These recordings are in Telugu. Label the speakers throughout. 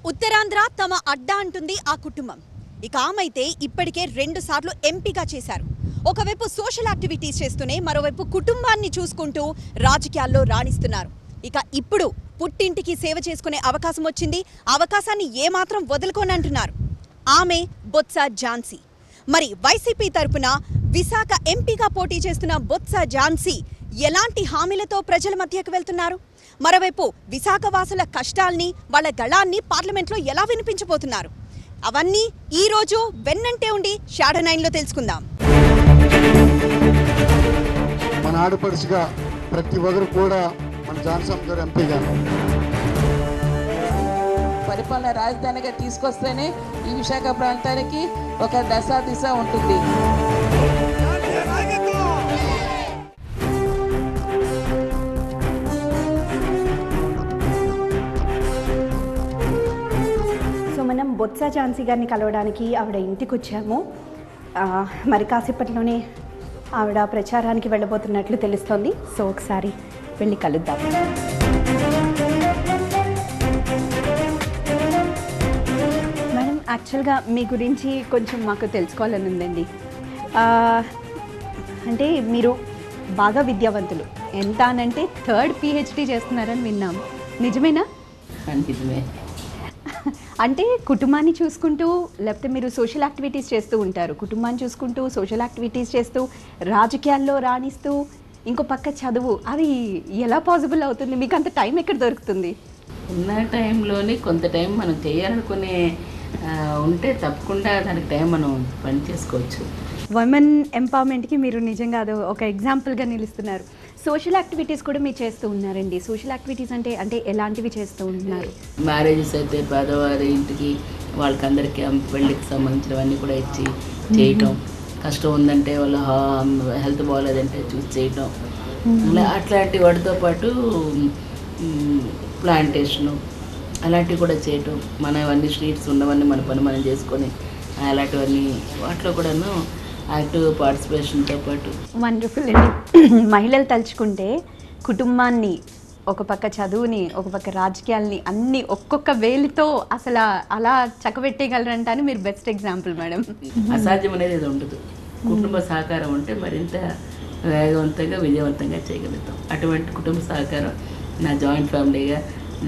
Speaker 1: ఉత్తరాంధ్ర తమ అడ్డా అంటుంది ఆ కుటుంబం. ఇక ఆమైతే ఇప్పటికే 2 సార్లు ఎంపీగా చేశారు. ఒకవైపు సోషల్ యాక్టివిటీస్ చేస్తూనే మరోవైపు కుటుంబాన్ని చూసుకుంటూ రాజకీయాల్లో రాణిస్తున్నారు. ఇక ఇప్పుడు పుట్టింటికి సేవ చేసుకునే అవకాశం వచ్చింది. అవకాశాన్ని ఏమాత్రం వదులుకోనంటున్నారు. ఆమె బొత్స ఝాన్సీ. మరి వైసీపీ తరపున విశాఖ ఎంపీగా పోటీ చేస్తున్న బొత్స ఝాన్సీ ఎలాంటి హామీలతో ప్రజల మధ్యకు వెళ్తున్నారు? మరోవైపు విశాఖ వాసుల కష్టాల్ని, వాళ్ళ గళాన్ని పార్లమెంట్లో ఎలా వినిపించబోతున్నారు? అవన్నీ ఈ రోజు వెన్నంటే ఉండి షాడో 9లో తెలుసుకుందాం.
Speaker 2: మన ఆడపడుచుగా ప్రతి ఒక్కరు కూడా మన ఝాన్సీ గారు ఎంపీగా
Speaker 3: పరిపాలన రాజధానిగా తీసుకొస్తేనే ఈ విశాఖ ప్రాంతానికి ఒక దశ దిశ ఉంటుంది.
Speaker 4: మనం బొత్స ఝాన్సీ గారిని కలవడానికి ఆవిడ ఇంటికి వచ్చాము. మరి కాసేపట్లోనే ఆవిడ ప్రచారానికి వెళ్ళబోతున్నట్లు తెలుస్తోంది. సో ఒకసారి వెళ్ళి కలుద్దాం. మేడం, యాక్చువల్గా మీ గురించి కొంచెం మాకు తెలుసుకోవాలని ఉందండి. అంటే మీరు బాగా విద్యావంతులు. ఎంత అనంటే 3rd PhD చేస్తున్నారని విన్నాము. నిజమేనా?
Speaker 3: నిజమే.
Speaker 4: అంటే కుటుంబాన్ని చూసుకుంటూ, లేకపోతే మీరు సోషల్ యాక్టివిటీస్ చేస్తూ ఉంటారు. కుటుంబాన్ని చూసుకుంటూ, సోషల్ యాక్టివిటీస్ చేస్తూ, రాజకీయాల్లో రాణిస్తూ, ఇంకో పక్క చదువు. అది ఎలా పాసిబుల్ అవుతుంది? మీకు అంత టైం ఎక్కడ దొరుకుతుంది?
Speaker 3: ఉన్న టైంలోని కొంత టైం మనం చేయాలనుకునే ఉంటే తప్పకుండా దానికి టైం మనం పని చేసుకోవచ్చు.
Speaker 4: ఉమెన్ ఎంపవర్మెంట్కి మీరు నిజంగా అది ఒక ఎగ్జాంపుల్గా నిలుస్తున్నారు. సోషల్ యాక్టివిటీస్ కూడా మీరు చేస్తూ ఉన్నారండి. సోషల్ యాక్టివిటీస్ అంటే ఎలాంటివి చేస్తూ ఉంటున్నారు?
Speaker 3: మ్యారేజెస్ అయితే పేదవారి ఇంటికి వాళ్ళకందరికీ పెళ్ళికి సంబంధించినవన్నీ కూడా ఇచ్చి చేయటం. కష్టం ఉందంటే వాళ్ళ హెల్త్ బాగోలేదంటే చూసి చేయటం. అట్లాంటి వాటితో పాటు ప్లాంటేషను అలాంటివి కూడా చేయటం. మనవన్నీ స్ట్రీట్స్ ఉన్నవన్నీ మన పని మనం చేసుకొని అలాంటివన్నీ వాటిలో కూడాను యాక్టివ్ పార్టిసిపేషన్తో పాటు.
Speaker 4: వండర్ఫుల్ అండి. మహిళలు తలుచుకుంటే కుటుంబాన్ని, ఒక పక్క చదువుని, ఒక పక్క రాజకీయాల్ని అన్నీ ఒక్కొక్క వేలితో అసలు అలా చక్కబెట్టేయగలరంటాను. మీరు బెస్ట్ ఎగ్జాంపుల్ మేడం.
Speaker 3: అసాధ్యం అనేది ఇది ఉండదు. కుటుంబ సహకారం ఉంటే మరింత వేగవంతంగా విజయవంతంగా చేయగలుగుతాం. అటువంటి కుటుంబ సహకారం నా జాయింట్ ఫ్యామిలీగా,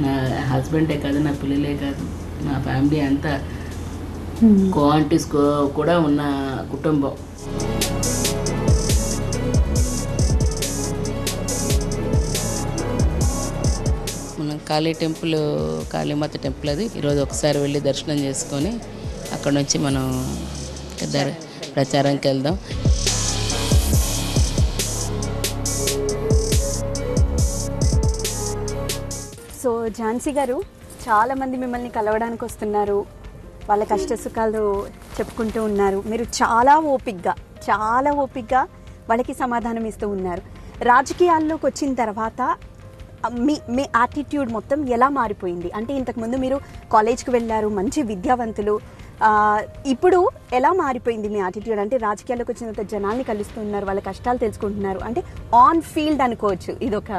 Speaker 3: నా హస్బెండే కాదు, నా పిల్లలే కాదు, నా ఫ్యామిలీ అంతా కోఆంటీస్ కూడా ఉన్న కుటుంబం. మనం కాళీమాత టెంపుల్ అది ఈరోజు ఒకసారి వెళ్ళి దర్శనం చేసుకొని అక్కడ నుంచి మనం ప్రచారానికి వెళ్దాం.
Speaker 4: సో ఝాన్సీ గారు, చాలామంది మిమ్మల్ని కలవడానికి వస్తున్నారు. వాళ్ళ కష్ట సుఖాలు చెప్పుకుంటూ ఉన్నారు. మీరు చాలా ఓపిక్గా వాళ్ళకి సమాధానం ఇస్తూ ఉన్నారు. రాజకీయాల్లోకి వచ్చిన తర్వాత మీ యాటిట్యూడ్ మొత్తం ఎలా మారిపోయింది? అంటే ఇంతకుముందు మీరు కాలేజ్కి వెళ్ళారు, మంచి విద్యావంతులు. ఇప్పుడు ఎలా మారిపోయింది మీ యాటిట్యూడ్? అంటే రాజకీయాల్లోకి వచ్చిన తర్వాత జనాల్ని కలుస్తున్నారు, వాళ్ళ కష్టాలు తెలుసుకుంటున్నారు. అంటే ఆన్ ఫీల్డ్ అనుకోవచ్చు, ఇదొక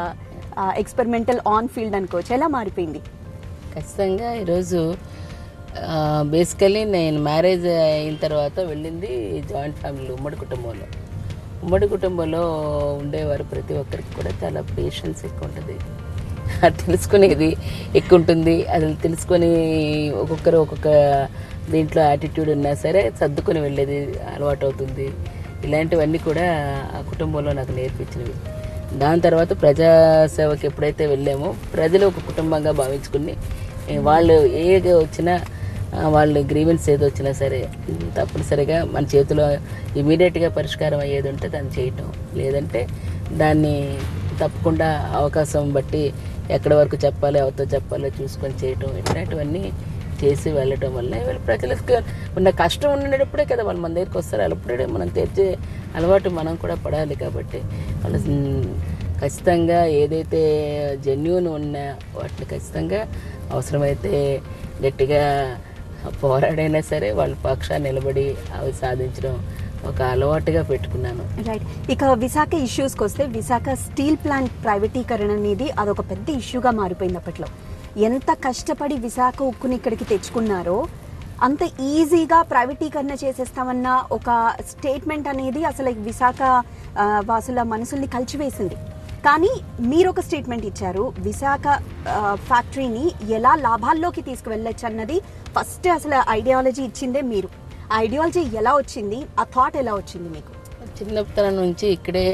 Speaker 4: ఎక్స్పెరిమెంటల్ ఆన్ ఫీల్డ్ అనుకోవచ్చు. ఎలా మారిపోయింది?
Speaker 3: ఖచ్చితంగా ఈరోజు బేసికలీ నేను మ్యారేజ్ అయిన తర్వాత వెళ్ళింది జాయింట్ ఫ్యామిలీ, ఉమ్మడి కుటుంబంలో ఉండేవారు. ప్రతి ఒక్కరికి కూడా చాలా పేషెన్స్ ఎక్కువ ఉంటుంది, అది తెలుసుకునేది ఎక్కువ ఉంటుంది. అది తెలుసుకొని ఒక్కొక్కరు ఒక్కొక్క దీంట్లో యాటిట్యూడ్ ఉన్నా సరే సర్దుకొని వెళ్ళేది అలవాటు అవుతుంది. ఇలాంటివన్నీ కూడా ఆ కుటుంబంలో నాకు నేర్పించినవి. దాని తర్వాత ప్రజాసేవకి ఎప్పుడైతే వెళ్ళామో ప్రజలు ఒక కుటుంబంగా భావించుకుని వాళ్ళు ఏది వచ్చినా, వాళ్ళు గ్రీవెన్స్ ఏది వచ్చినా సరే తప్పనిసరిగా మన చేతిలో ఇమీడియట్గా పరిష్కారం అయ్యేది ఉంటే దాన్ని చేయటం, లేదంటే దాన్ని తప్పకుండా అవకాశం బట్టి ఎక్కడి వరకు చెప్పాలి, ఎవరితో చెప్పాలో చూసుకొని చేయటం. ఇట్లాంటివన్నీ చేసి వెళ్ళటం వల్ల వీళ్ళు ప్రజలకు ఉన్న కష్టం ఉండేటప్పుడే కదా వాళ్ళు మన దగ్గరికి వస్తారు. అప్పుడే మనం తెచ్చే అలవాటు మనం కూడా పడాలి. కాబట్టి వాళ్ళు ఖచ్చితంగా ఏదైతే జెన్యూన్ ఉన్నా వాటిని ఖచ్చితంగా అవసరమైతే గట్టిగా పోరాడైనా సరే వాళ్ళ పక్షాన్ని నిలబడి అవి సాధించడం ఒక అలవాటుగా పెట్టుకున్నాను.
Speaker 4: రైట్. ఇక విశాఖ ఇష్యూస్కి వస్తే, విశాఖ స్టీల్ ప్లాంట్ ప్రైవేటీకరణ అనేది అదొక పెద్ద ఇష్యూగా మారిపోయింది అప్పట్లో. ఎంత కష్టపడి విశాఖ ఉక్కుని ఇక్కడికి తెచ్చుకున్నారో అంత ఈజీగా ప్రైవేటీకరణ చేసేస్తామన్న ఒక స్టేట్మెంట్ అనేది అసలు విశాఖ వాసుల మనసుల్ని కలిచివేసింది. కానీ మీరు ఒక స్టేట్మెంట్ ఇచ్చారు, విశాఖ ఫ్యాక్టరీని ఎలా లాభాల్లోకి తీసుకువెళ్ళచ్చు అన్నది ఫస్ట్ అసలు ఐడియాలజీ ఇచ్చిందే మీరు. ఆ ఐడియాలజీ ఎలా వచ్చింది, ఆ థాట్ ఎలా వచ్చింది మీకు?
Speaker 3: చిన్నతనం నుంచి ఇక్కడే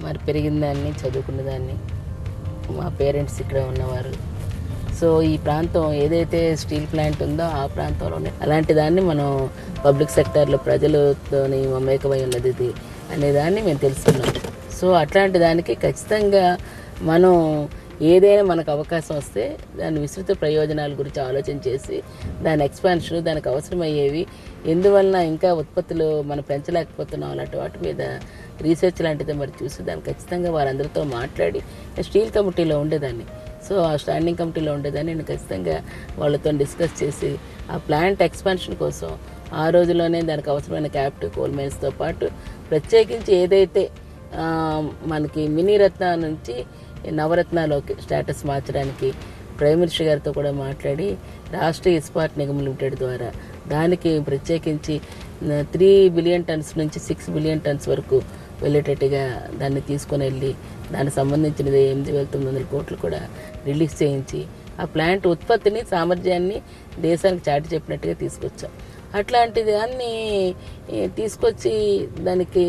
Speaker 3: మరి పెరిగిన దాన్ని, చదువుకున్న దాన్ని, మా పేరెంట్స్ ఇక్కడ ఉన్నవారు. సో ఈ ప్రాంతం ఏదైతే స్టీల్ ప్లాంట్ ఉందో ఆ ప్రాంతంలోనే అలాంటి దాన్ని మనం పబ్లిక్ సెక్టార్లో ప్రజలతోని మమేకమై ఉన్నది ఇది అనే దాన్ని మేము తెలుసుకున్నాం. సో అట్లాంటి దానికి ఖచ్చితంగా మనం ఏదైనా మనకు అవకాశం వస్తే దాని విస్తృత ప్రయోజనాల గురించి ఆలోచన చేసి దాని ఎక్స్పాన్షన్, దానికి అవసరమయ్యేవి, ఎందువలన ఇంకా ఉత్పత్తులు మనం పెంచలేకపోతున్నాం అలాంటి వాటి మీద రీసెర్చ్ లాంటిది మరి చూసి దాన్ని ఖచ్చితంగా వారందరితో మాట్లాడి స్టీల్ కమిటీలో ఉండేదాన్ని. సో ఆ స్టాండింగ్ కమిటీలో ఉండేదాన్ని నేను ఖచ్చితంగా వాళ్ళతో డిస్కస్ చేసి ఆ ప్లాంట్ ఎక్స్పాన్షన్ కోసం ఆ రోజుల్లోనే దానికి అవసరమైన క్యాపిటల్ కోల్ మైన్స్తో పాటు ప్రత్యేకించి ఏదైతే మనకి మినీ రత్న నుంచి నవరత్నాలోకి స్టేటస్ మార్చడానికి ప్రైమ్ మినిస్టర్ గారితో కూడా మాట్లాడి రాష్ట్రీయ ఇస్పాట్ నిగమ్ లిమిటెడ్ ద్వారా దానికి ప్రత్యేకించి 3 బిలియన్ టన్స్ నుంచి 6 బిలియన్ టన్స్ వరకు వెళ్ళేటట్టుగా దాన్ని తీసుకొని వెళ్ళి దానికి సంబంధించినది 8,900 కోట్లు కూడా రిలీజ్ చేయించి ఆ ప్లాంట్ ఉత్పత్తిని, సామర్థ్యాన్ని దేశానికి చాటి చెప్పినట్టుగా తీసుకొచ్చాం. అట్లాంటి దాన్ని తీసుకొచ్చి దానికి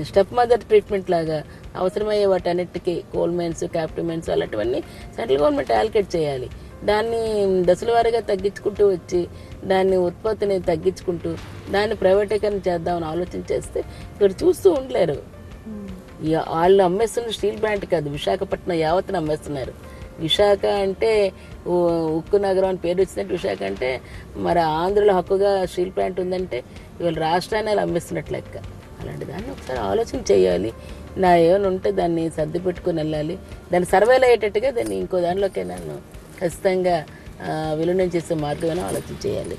Speaker 3: స్టెప్ మదర్ ట్రీట్మెంట్ లాగా అవసరమయ్యే వాటన్నిటికీ కోల్ మైన్స్, క్యాపిటల్ మైన్స్ అలాంటివన్నీ సెంట్రల్ గవర్నమెంట్ అలొకేట్ చేయాలి. దాన్ని దశల వారీగా తగ్గించుకుంటూ వచ్చి దాన్ని ఉత్పత్తిని తగ్గించుకుంటూ దాన్ని ప్రైవేటీకరణ చేద్దామని ఆలోచన చేస్తే ఇక్కడ చూస్తూ ఉండలేరు. వాళ్ళు అమ్మేస్తున్న స్టీల్ ప్లాంట్ కాదు, విశాఖపట్నం యావత్తును అమ్మేస్తున్నారు. విశాఖ అంటే ఉక్కు నగరం అని పేరు వచ్చినట్టు విశాఖ అంటే మరి ఆంధ్రలో హక్కుగా స్టీల్ ప్లాంట్ ఉందంటే ఇవాళ రాష్ట్రాన్ని అలా అమ్మేస్తున్నట్లు లెక్క. అలాంటి దాన్ని ఒకసారి ఆలోచన చేయాలి. నా ఏమైనా ఉంటే దాన్ని సర్ది పెట్టుకుని వెళ్ళాలి. దాన్ని సర్వేలు అయ్యేటట్టుగా దాన్ని ఇంకో దానిలోకి నన్ను ఖచ్చితంగా విలీనం చేసే మార్గమైనా ఆలోచన చేయాలి.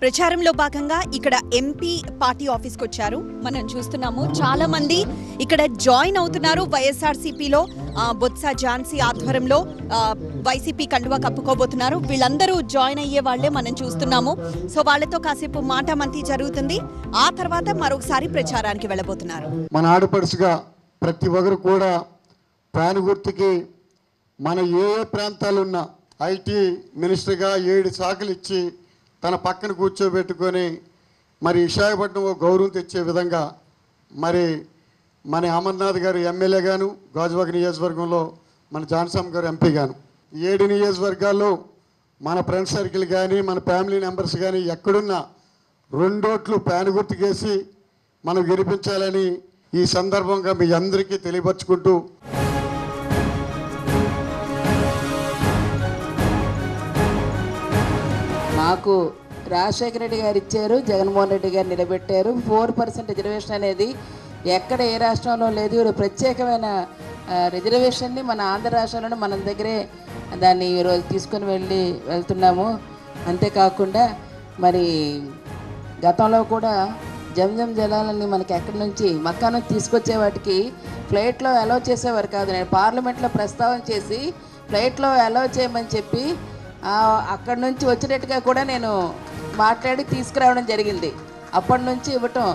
Speaker 1: ప్రచారంలో భాగంగా ఇక్కడ ఎంపీ పార్టీ ఆఫీస్కి వచ్చారు. మనం చూస్తున్నాము చాలా మంది ఇక్కడ జాయిన్ అవుతున్నారు. వైఎస్ఆర్సీపీలో బొత్స ఝాన్సీ ఆధ్వర్యంలో వైసీపీ కండువా కప్పుకోబోతున్నారు. వీళ్ళందరూ జాయిన్ అయ్యే వాళ్లే మనం చూస్తున్నాము. సో వాళ్ళతో కాసేపు మాటామంతి జరుగుతుంది. ఆ తర్వాత మరొకసారి ప్రచారానికి వెళ్ళబోతున్నారు.
Speaker 2: మన ఆడపడుచుగా ప్రతి ఒక్కరు కూడా ప్రాణ గుర్తుకి మన ఏ ప్రాంతాలున్నా ఐటీ మినిస్టర్గా 7 శాఖలు ఇచ్చి తన పక్కన కూర్చోబెట్టుకొని మరి విశాఖపట్నం గౌరవం తెచ్చే విధంగా మరి మన అమర్నాథ్ గారు ఎమ్మెల్యే గాను, గాజువాక నియోజకవర్గంలో మన జాన్సమ్ గారు ఎంపీ గాను, 7 నియోజకవర్గాల్లో మన ఫ్రెండ్ సర్కిల్ కానీ మన ఫ్యామిలీ మెంబర్స్ కానీ ఎక్కడున్నా 2 ఓట్లు ప్యాన్ గుర్తుకేసి మనం గెలిపించాలని ఈ సందర్భంగా మీ అందరికీ తెలియపరచుకుంటూ
Speaker 3: మాకు రాజశేఖర రెడ్డి గారు ఇచ్చారు, జగన్మోహన్ రెడ్డి గారు నిలబెట్టారు. 4% రిజర్వేషన్ అనేది ఎక్కడ ఏ రాష్ట్రంలో లేదు. ప్రత్యేకమైన రిజర్వేషన్ని మన ఆంధ్ర రాష్ట్రంలోనే మన దగ్గరే దాన్ని ఈరోజు తీసుకొని వెళ్తున్నాము. అంతేకాకుండా మరి గతంలో కూడా జంజం జలాలని మనకి ఎక్కడి నుంచి మక్కా నుంచి తీసుకొచ్చే వాటికి ఫ్లైట్లో అలౌ చేసేవారు కాదు. నేను పార్లమెంట్లో ప్రస్తావన చేసి ఫ్లైట్లో అలౌ చేయమని చెప్పి అక్కడి నుంచి వచ్చినట్టుగా కూడా నేను మాట్లాడి తీసుకురావడం జరిగింది. అప్పటి నుంచి ఇవ్వటం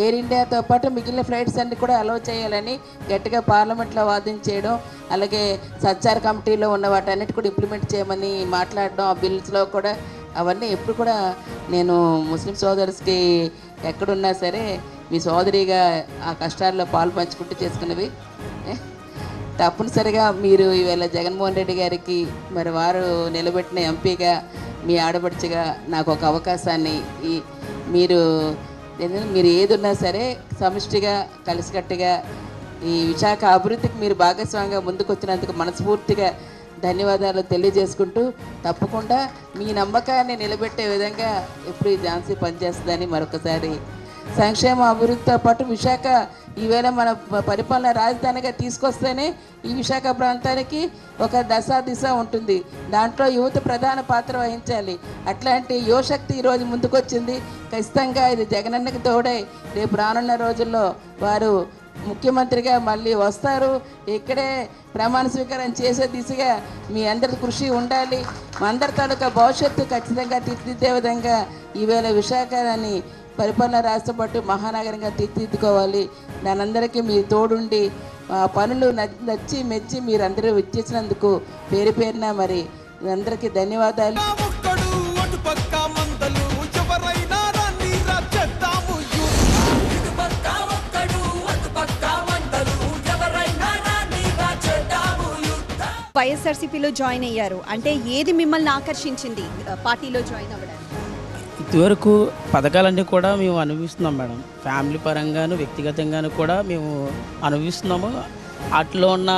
Speaker 3: ఎయిర్ ఇండియాతో పాటు మిగిలిన ఫ్లైట్స్ అన్ని కూడా అలౌ చేయాలని గట్టిగా పార్లమెంట్లో వాదించేయడం, అలాగే సత్చార కమిటీలో ఉన్న వాటన్నిటి కూడా ఇంప్లిమెంట్ చేయమని మాట్లాడడం, ఆ బిల్స్లో కూడా అవన్నీ ఎప్పుడు కూడా నేను ముస్లిం సోదరుస్కి ఎక్కడున్నా సరే మీ సోదరిగా ఆ కష్టాల్లో పాలు పంచుకుంటూ చేసుకున్నవి. తప్పనిసరిగా మీరు ఈవేళ జగన్మోహన్ రెడ్డి గారికి మరి వారు నిలబెట్టిన ఎంపీగా మీ ఆడపడుచుగా నాకు ఒక అవకాశాన్ని మీరు ఏది ఉన్నా సరే సమిష్టిగా కలిసికట్టుగా ఈ విశాఖ అభివృద్ధికి మీరు భాగస్వామిగా ముందుకు వచ్చినందుకు మనస్ఫూర్తిగా ధన్యవాదాలు తెలియజేసుకుంటూ తప్పకుండా మీ నమ్మకాన్ని నిలబెట్టే విధంగా ఎప్పుడు ఈ ఝాన్సీ పనిచేస్తుందని మరొకసారి సంక్షేమ అభివృద్ధితో పాటు విశాఖ ఈవేళ మన పరిపాలన రాజధానిగా తీసుకొస్తేనే ఈ విశాఖ ప్రాంతానికి ఒక దిశ ఉంటుంది. దాంట్లో యువత ప్రధాన పాత్ర వహించాలి. అట్లాంటి యువశక్తి ఈరోజు ముందుకొచ్చింది. ఖచ్చితంగా ఇది జగనన్నకి తోడై రేపు రానున్న రోజుల్లో వారు ముఖ్యమంత్రిగా మళ్ళీ వస్తారు. ఇక్కడే ప్రమాణ స్వీకారం చేసే దిశగా మీ అందరి కృషి ఉండాలి. మా అందరి తాలూకా భవిష్యత్తు ఖచ్చితంగా తీర్చిదిద్దే విధంగా ఈవేళ విశాఖని పరిపాలన రాష్ట్ర పట్టు మహానగరంగా తీర్చిదిద్దుకోవాలి. దానందరికీ మీరు తోడుండి పనులు నచ్చి మెచ్చి మీరందరూ ఇచ్చేసినందుకు పేరు పేరున మరి అందరికీ ధన్యవాదాలు.
Speaker 1: వైఎస్ఆర్సీపీలో జాయిన్ అయ్యారు అంటే ఏది మిమ్మల్ని ఆకర్షించింది పార్టీలో జాయిన్ అవ్వడానికి?
Speaker 5: ఇదివరకు పథకాలన్నీ కూడా మేము అనుభవిస్తున్నాం మేడం. ఫ్యామిలీ పరంగాను వ్యక్తిగతంగాను కూడా మేము అనుభవిస్తున్నాము. వాటిలో ఉన్న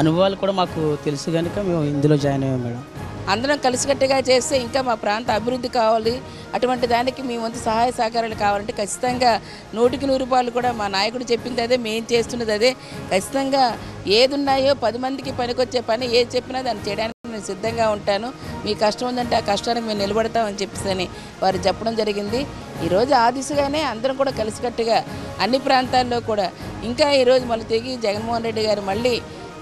Speaker 5: అనుభవాలు కూడా మాకు తెలుసు కనుక మేము ఇందులో జాయిన్ అయ్యాం మేడం.
Speaker 3: అందరం కలిసికట్టుగా చేస్తే ఇంకా మా ప్రాంత అభివృద్ధి కావాలి. అటువంటి దానికి మీ వంతు సహాయ సహకారాలు కావాలంటే ఖచ్చితంగా 100కి 100 రూపాయలు కూడా మా నాయకుడు చెప్పింది అదే, మేము చేస్తున్నది అదే. ఖచ్చితంగా ఏది ఉన్నాయో 10 మందికి పనికొచ్చే పని ఏది చెప్పినా దాన్ని చేయడానికి నేను సిద్ధంగా ఉంటాను. మీ కష్టం ఉందంటే ఆ కష్టానికి మేము నిలబడతామని చెప్పేసి వారు చెప్పడం జరిగింది. ఈరోజు ఆ దిశగానే అందరం కూడా కలిసికట్టుగా అన్ని ప్రాంతాల్లో కూడా ఇంకా ఈరోజు మళ్ళీ తిరిగి జగన్మోహన్ రెడ్డి గారు మళ్ళీ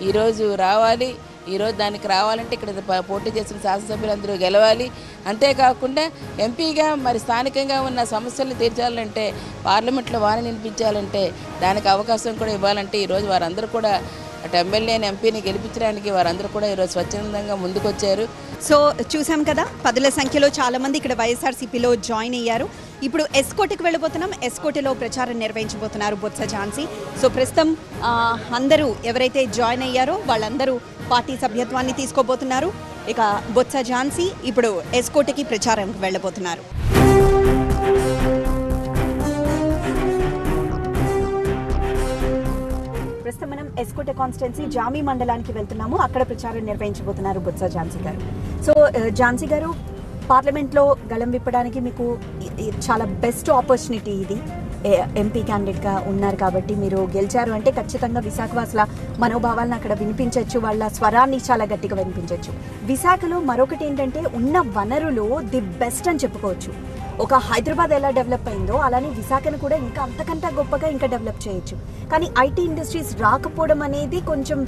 Speaker 3: ఈరోజు రావాలి. ఈరోజు దానికి రావాలంటే ఇక్కడ పోటీ చేసిన శాసనసభ్యులందరూ గెలవాలి. అంతేకాకుండా ఎంపీగా మరి స్థానికంగా ఉన్న సమస్యలను తీర్చాలంటే పార్లమెంట్లో వారిని వినిపించాలంటే దానికి అవకాశం కూడా ఇవ్వాలంటే ఈరోజు వారందరూ కూడా అటు ఎమ్మెల్యేని ఎంపీని గెలిపించడానికి వారందరూ కూడా ఈరోజు స్వచ్ఛందంగా ముందుకొచ్చారు.
Speaker 1: సో చూసాం కదా, పదుల సంఖ్యలో చాలా మంది ఇక్కడ వైఎస్ఆర్సీపీలో జాయిన్ అయ్యారు. ఇప్పుడు ఎస్కోటకి వెళ్ళిపోతున్నాం. ఎస్కోటలో ప్రచారం నిర్వహించబోతున్నారు బొత్స ఝాన్సీ. సో ప్రస్తుతం అందరూ ఎవరైతే జాయిన్ అయ్యారో వాళ్ళందరూ పార్టీ సభ్యత్వాన్ని తీసుకోబోతున్నారు. ఇక బొత్స ఝాన్సీ ఇప్పుడు ఎస్కోటకి ప్రచారంకి వెళ్ళబోతున్నారు. ప్రస్తుతం మనం ఎస్కోట కాన్స్టిట్యున్సీ జామీ మండలానికి వెళ్తున్నాము. అక్కడ ప్రచారం నిర్వహించబోతున్నారు బొత్స ఝాన్సీ గారు. సో ఝాన్సీ గారు, పార్లమెంట్లో గళం విప్పడానికి మీకు చాలా బెస్ట్ ఆపర్చునిటీ ఇది. ఎంపీ క్యాండిడేట్గా ఉన్నారు కాబట్టి మీరు గెలిచారు అంటే ఖచ్చితంగా విశాఖవాసుల మనోభావాలను అక్కడ వినిపించవచ్చు, వాళ్ళ స్వరాన్ని చాలా గట్టిగా వినిపించవచ్చు. విశాఖలో మరొకటి ఏంటంటే ఉన్న వనరులు ది బెస్ట్ అని చెప్పుకోవచ్చు. ఒక హైదరాబాద్ ఎలా డెవలప్ అయిందో అలానే విశాఖను కూడా ఇంకా అంతకంటే గొప్పగా ఇంకా డెవలప్ చేయొచ్చు. కానీ ఐటీ ఇండస్ట్రీస్ రాకపోవడం అనేది కొంచెం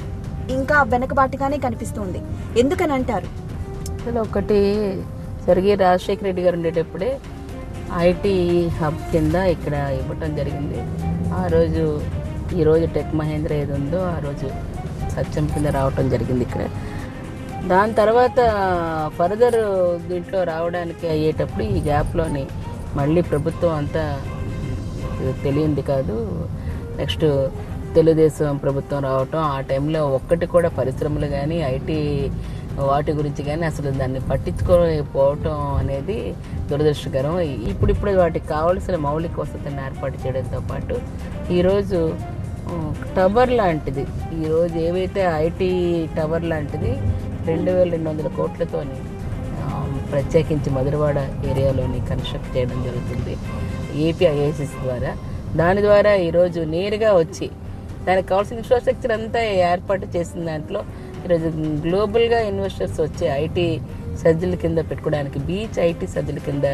Speaker 1: ఇంకా వెనకబాటుగానే కనిపిస్తుంది. ఎందుకని అంటారు?
Speaker 3: అసలు ఒకటి స్వర్గీయ రాజశేఖర రెడ్డి గారు ఉండేటప్పుడే ఐటీ హబ్ కింద ఇక్కడ ఇవ్వటం జరిగింది. ఆ రోజు ఈరోజు టెక్ మహేంద్ర ఏది ఉందో ఆ రోజు సత్యం కింద రావటం జరిగింది ఇక్కడ. దాని తర్వాత ఫర్దర్ దీంట్లో రావడానికి అయ్యేటప్పుడు ఈ గ్యాప్లోని మళ్ళీ ప్రభుత్వం అంతా తెలియంది కాదు. నెక్స్ట్ తెలుగుదేశం ప్రభుత్వం రావటం, ఆ టైంలో ఒక్కటి కూడా పరిశ్రమలు కానీ ఐటీ వాటి గురించి కానీ అసలు దాన్ని పట్టించుకోకపోవటం అనేది దురదృష్టకరం. ఇప్పుడు వాటికి కావాల్సిన మౌలిక వసతులను ఏర్పాటు చేయడంతో పాటు ఈరోజు టవర్ లాంటిది, ఈరోజు ఏవైతే ఐటీ టవర్ లాంటిది 2200 కోట్లతోని ప్రత్యేకించి మధురవాడ ఏరియాలోని కన్స్ట్రక్ట్ చేయడం జరుగుతుంది ఏపీఐఏసిస్ ద్వారా. దాని ద్వారా ఈరోజు నేరుగా వచ్చి దానికి కావాల్సిన ఇన్ఫ్రాస్ట్రక్చర్ అంతా ఏర్పాటు చేసిన దాంట్లో ఈరోజు గ్లోబల్గా ఇన్వెస్టర్స్ వచ్చే ఐటీ సజ్జల కింద పెట్టుకోవడానికి బీచ్ ఐటీ సజ్జల కింద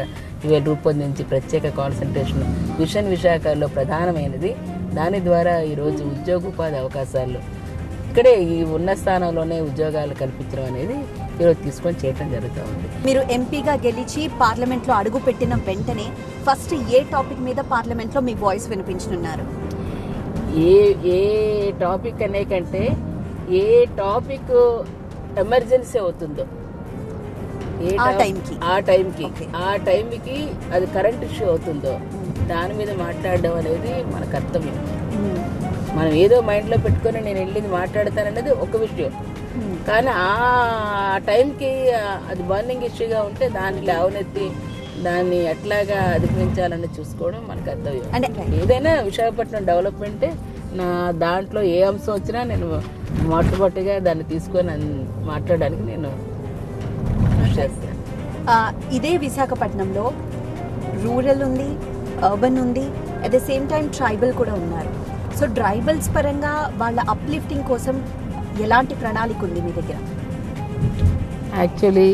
Speaker 3: ఇవాళ రూపొందించి ప్రత్యేక కాన్సన్ట్రేషన్ విషన్ విశాఖలో ప్రధానమైనది. దాని ద్వారా ఈరోజు ఉద్యోగోపాధి అవకాశాలు ఇక్కడే ఈ ఉన్న స్థానంలోనే ఉద్యోగాలు కల్పించడం అనేది ఈరోజు తీసుకొని చేయటం జరుగుతూ ఉంది.
Speaker 1: మీరు ఎంపీగా గెలిచి పార్లమెంట్లో అడుగు పెట్టిన వెంటనే ఫస్ట్ ఏ టాపిక్ మీద పార్లమెంట్లో మీ వాయిస్ వినిపించనున్నారు?
Speaker 3: ఏ టాపిక్ అనే కంటే ఏ టాపిక్ ఎమర్జెన్సీ అవుతుందో ఆ టైంకి అది కరెంట్ ఇష్యూ అవుతుందో దాని మీద మాట్లాడడం అనేది మన కర్తవ్యం. మనం ఏదో మైండ్లో పెట్టుకొని నేను వెళ్ళింది మాట్లాడతాననేది ఒక విషయం, కానీ ఆ టైంకి అది బర్నింగ్ ఇష్యూగా ఉంటే దాన్ని లేవనెత్తి దాన్ని ఎట్లాగా అధిగమించాలని చూసుకోవడం మన కర్తవ్యం. అంటే ఏదైనా విశాఖపట్నం డెవలప్మెంటే నా దాంట్లో ఏ అంశం వచ్చినా నేను మొట్టమొదటిగా దాన్ని తీసుకొని మాట్లాడడానికి నేను కృషి చేస్తాను.
Speaker 4: ఇదే విశాఖపట్నంలో రూరల్ ఉంది, అర్బన్ ఉంది, at the same time tribal కూడా ఉన్నారు. సో ట్రైబల్స్ పరంగా వాళ్ళ అప్లిఫ్టింగ్ కోసం ఎలాంటి ప్రణాళిక ఉంది మీ దగ్గర?
Speaker 3: యాక్చువల్లీ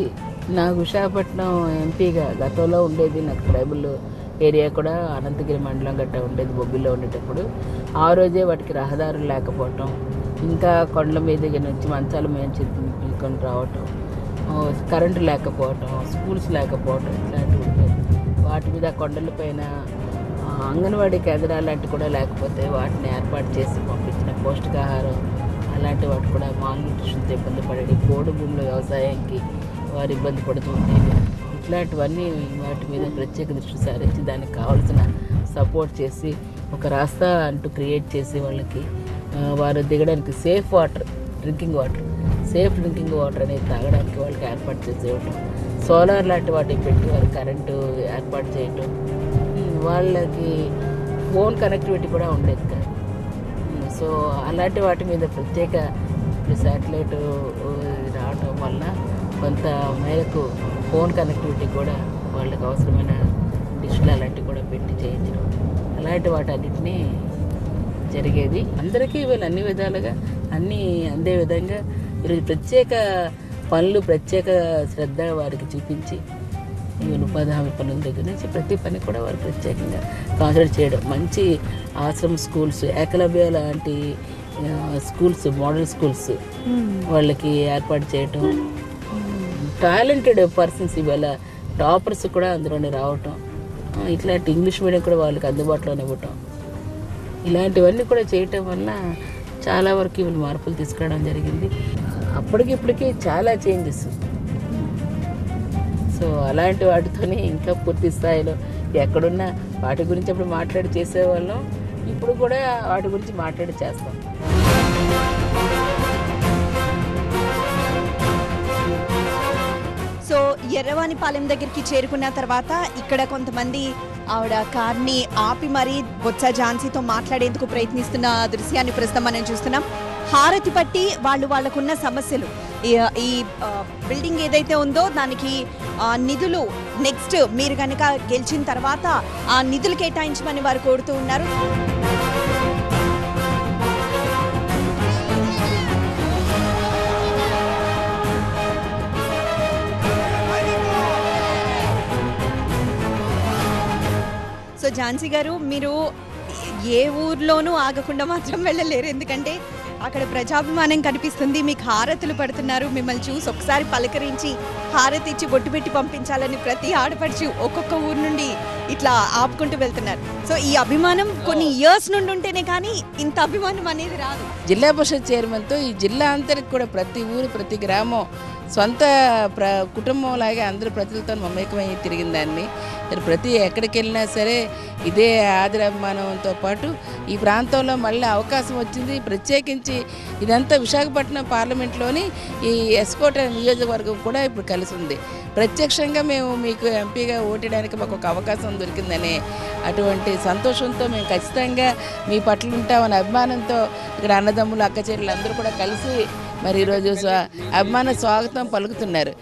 Speaker 3: నాకు విశాఖపట్నం ఎంపీగా గతంలో ఉండేది, నాకు ట్రైబల్ ఏరియా కూడా అనంతగిరి మండలం గట్రా ఉండేది బొబ్బిల్లో ఉండేటప్పుడు. ఆ రోజే వాటికి రహదారులు లేకపోవటం, ఇంకా కొండల మీద నుంచి మంచాల మీద పిలుకొని రావటం, కరెంటు లేకపోవటం, స్కూల్స్ లేకపోవటం, ఇట్లాంటివి ఉండేది. వాటి మీద కొండల పైన అంగన్వాడీ కేంద్రాలు లాంటివి కూడా లేకపోతే వాటిని ఏర్పాటు చేసి పంపించిన పౌష్టికాహారం అలాంటి వాటి కూడా మాల్ న్యూట్రిషన్తో ఇబ్బంది పడేది, పోడు భూముల వ్యవసాయానికి వారు ఇబ్బంది పడుతూ ఉండేది. ఇట్లాంటివన్నీ వాటి మీద ప్రత్యేక దృష్టి సారించి దానికి కావాల్సిన సపోర్ట్ చేసి ఒక రాస్తా అంటూ క్రియేట్ చేసి వాళ్ళకి వారు దిగడానికి సేఫ్ డ్రింకింగ్ వాటర్ అనేది తాగడానికి వాళ్ళకి ఏర్పాటు చేసి ఇవ్వటం, సోలార్ లాంటి వాటికి పెట్టి వారు కరెంటు ఏర్పాటు చేయటం, వాళ్ళకి ఫోన్ కనెక్టివిటీ కూడా ఉండేది కాదు. సో అలాంటి వాటి మీద ప్రత్యేక శాటిలైట్ రావటం వల్ల కొంత మేరకు ఫోన్ కనెక్టివిటీ కూడా వాళ్ళకి అవసరమైన డిష్లు అలాంటివి కూడా పెట్టి చేయించడం, అలాంటి వాటన్నిటినీ జరిగేది. అందరికీ వీళ్ళు అన్ని విధాలుగా అన్నీ అందే విధంగా ఈరోజు ప్రత్యేక పనులు, ప్రత్యేక శ్రద్ధ వారికి చూపించి ఈవెన్ ఉపాధి హామీ పనుల దగ్గర నుంచి ప్రతి పని కూడా వారు ప్రత్యేకంగా కాన్సన్ట్రేట్ చేయడం, మంచి ఆశ్రమ స్కూల్స్, ఏకలవ్య లాంటి స్కూల్స్, మోడల్ స్కూల్స్ వాళ్ళకి ఏర్పాటు చేయటం, టాలెంటెడ్ పర్సన్స్ ఇవాళ టాపర్స్ కూడా అందులోనే రావటం, ఇట్లాంటి ఇంగ్లీష్ మీడియం కూడా వాళ్ళకి అందుబాటులోనే ఇవ్వటం, ఇలాంటివన్నీ కూడా చేయటం వల్ల చాలా వరకు ఇవి మార్పులు తీసుకురావడం జరిగింది. అప్పటికిప్పటికీ చాలా చేంజెస్. సో అలాంటి వాటితోనే ఇంకా పూర్తి స్థాయిలో ఎక్కడున్నా వాటి గురించి అప్పుడు మాట్లాడి చేసేవాళ్ళం, ఇప్పుడు కూడా వాటి గురించి మాట్లాడి చేస్తాం.
Speaker 1: సో ఎర్రవానిపాలెం దగ్గరికి చేరుకున్న తర్వాత ఇక్కడ కొంతమంది ఆవిడ కార్ని ఆపి మరీ బొత్స ఝాన్సీతో మాట్లాడేందుకు ప్రయత్నిస్తున్న దృశ్యాన్ని ప్రస్తుతం మనం చూస్తున్నాం. హారతి పట్టి వాళ్ళకున్న సమస్యలు, ఈ బిల్డింగ్ ఏదైతే ఉందో దానికి నిధులు నెక్స్ట్ మీరు కనుక గెలిచిన తర్వాత ఆ నిధులు కేటాయించమని వారు కోరుతూ ఉన్నారు. సో ఝాన్సీ గారు, మీరు ఏ ఊర్లోనూ ఆగకుండా మాత్రం వెళ్ళలేరు, ఎందుకంటే అక్కడ ప్రజాభిమానం కనిపిస్తుంది. మీకు హారతులు పడుతున్నారు, మిమ్మల్ని చూసి ఒకసారి పలకరించి హారతి ఇచ్చి బొట్టు పెట్టి పంపించాలని ప్రతి ఆడపడుచు ఒక్కొక్క ఊరు నుండి ఇట్లా ఆపుకుంటూ వెళ్తున్నారు. సో ఈ అభిమానం కొన్ని ఇయర్స్ నుండి ఉంటేనే కానీ ఇంత అభిమానం అనేది రాదు.
Speaker 3: జిల్లా పరిషత్ చైర్మన్తో ఈ జిల్లా అంతరికి కూడా ప్రతి ఊరు, ప్రతి గ్రామం సొంత కుటుంబం లాగా అందరూ ప్రజలతో మమేకమై తిరిగిన దాన్ని ప్రతి ఎక్కడికి వెళ్ళినా సరే ఇదే ఆదరాభిమానంతో పాటు ఈ ప్రాంతంలో మళ్ళీ అవకాశం వచ్చింది. ప్రత్యేకించి ఇదంతా విశాఖపట్నం పార్లమెంట్లోని ఈ ఎస్కోట నియోజకవర్గం కూడా ఇప్పుడు కలిసి ఉంది. ప్రత్యక్షంగా మేము మీకు ఎంపీగా ఓటేయడానికి మాకు ఒక అవకాశం దొరికిందనే అటువంటి సంతోషంతో మేము ఖచ్చితంగా మీ పట్ల ఉంటామనే అభిమానంతో ఇక్కడ అన్నదమ్ములు, అక్క చెల్లెలు అందరూ కూడా కలిసి మరి ఈరోజు అభిమాన స్వాగతం పలుకుతున్నారు.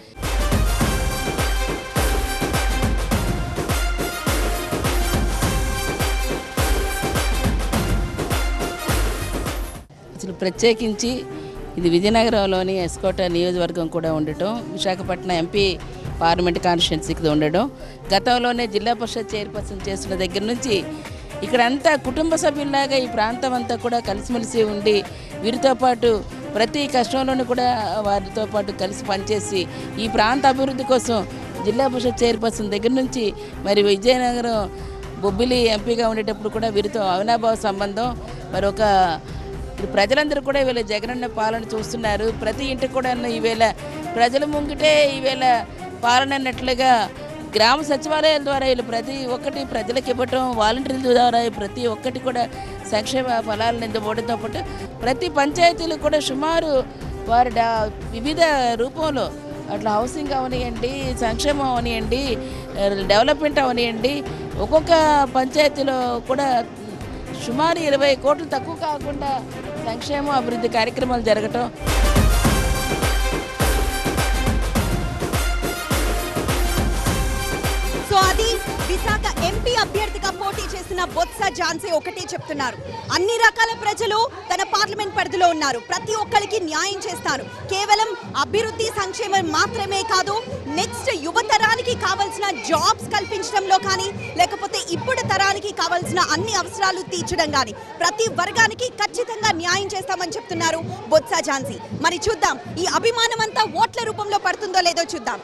Speaker 3: అసలు ప్రత్యేకించి ఇది విజయనగరంలోని ఎస్కోట నియోజకవర్గం కూడా ఉండటం, విశాఖపట్నం ఎంపీ పార్లమెంట్ కాన్స్టిట్యున్సీకి ఉండడం, గతంలోనే జిల్లా పరిషత్ చైర్పర్సన్ చేస్తున్న దగ్గర నుంచి ఇక్కడంతా కుటుంబ సభ్యుల్లాగా ఈ ప్రాంతం అంతా కూడా కలిసిమెలిసి ఉండి వీరితో పాటు ప్రతి కష్టంలోనూ కూడా వారితో పాటు కలిసి పనిచేసి ఈ ప్రాంత అభివృద్ధి కోసం జిల్లా పరిషత్ చైర్పర్సన్ దగ్గర నుంచి మరి విజయనగరం బొబ్బిలి ఎంపీగా ఉండేటప్పుడు కూడా వీరితో అవినాభావ సంబంధం. మరి ఒక ప్రజలందరూ కూడా ఈవేళ జగనన్న పాలన చూస్తున్నారు. ప్రతి ఇంటికి కూడా ఈవేళ ప్రజల ముంగిటే ఈవేళ పాలన అన్నట్లుగా గ్రామ సచివాలయాల ద్వారా వీళ్ళు ప్రతి ఒక్కటి ప్రజలకు ఇవ్వటం, వాలంటీర్ల ద్వారా ప్రతి ఒక్కటి కూడా సంక్షేమ ఫలాలను ఇవ్వడంతో పాటు ప్రతి పంచాయతీలు కూడా సుమారు వారి వివిధ రూపంలో అట్లా హౌసింగ్ అవనియండి, సంక్షేమం అవనియండి, డెవలప్మెంట్ అవనియండి, ఒక్కొక్క పంచాయతీలో కూడా సుమారు 20 కోట్లు తక్కువ కాకుండా సంక్షేమ అభివృద్ధి కార్యక్రమాలు జరగటం,
Speaker 1: సో అది విశాఖ ఎంపీ అభ్యర్థిగా పోటీ చేసిన బొత్స ఝాన్సీ ఒకటే చెప్తున్నారు. అన్ని రకాల ప్రజలు తన పార్లమెంట్ పరిధిలో ఉన్నారు, ప్రతి ఒక్కరికి న్యాయం చేస్తారు. కేవలం అభివృద్ధి సంక్షేమం మాత్రమే కాదు, నెక్స్ట్ యువతరానికి కావాల్సిన జాబ్స్ కల్పించడంలో కానీ, లేకపోతే ఇప్పుడు తరానికి కావాల్సిన అన్ని అవసరాలు తీర్చడం కానీ ప్రతి వర్గానికి ఖచ్చితంగా న్యాయం చేస్తామని చెప్తున్నారు బొత్స ఝాన్సీ. మరి చూద్దాం ఈ అభిమానం అంతా ఓట్ల రూపంలో పడుతుందో లేదో చూద్దాం.